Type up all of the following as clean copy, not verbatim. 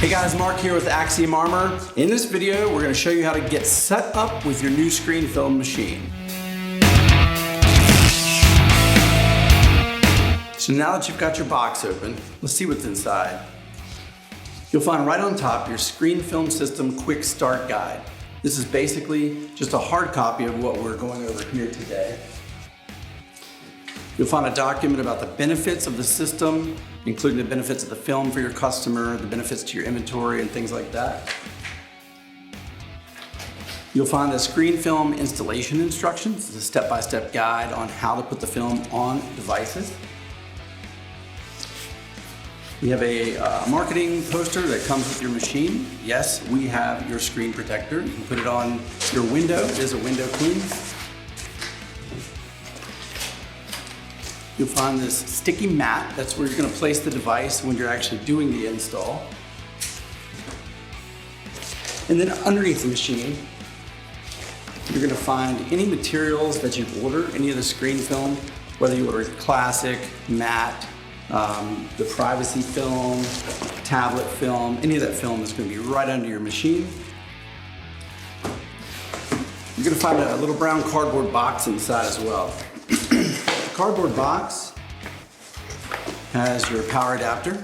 Hey guys, Mark here with Axiom Armor. In this video, we're going to show you how to get set up with your new ScreenFilm machine. So now that you've got your box open, let's see what's inside. You'll find right on top your ScreenFilm System Quick Start Guide. This is basically just a hard copy of what we're going over here today. You'll find a document about the benefits of the system, including the benefits of the film for your customer, the benefits to your inventory, and things like that. You'll find the ScreenFilm installation instructions. It's a step-by-step guide on how to put the film on devices. We have a marketing poster that comes with your machine. Yes, we have your screen protector. You can put it on your window. It is a window clean. You'll find this sticky mat. That's where you're going to place the device when you're actually doing the install. And then underneath the machine, you're going to find any materials that you've ordered, any of the ScreenFilm, whether you ordered classic, matte, the privacy film, tablet film, any of that film is going to be right under your machine. You're going to find a little brown cardboard box inside as well. The cardboard box has your power adapter,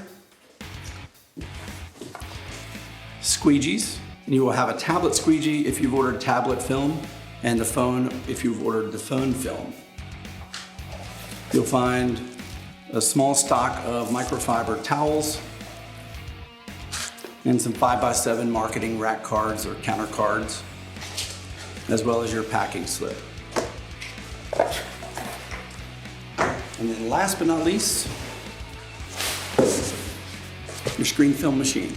squeegees, and you will have a tablet squeegee if you've ordered tablet film, and the phone if you've ordered the phone film. You'll find a small stock of microfiber towels and some 5x7 marketing rack cards or counter cards, as well as your packing slip. And then last but not least, your ScreenFilm machine.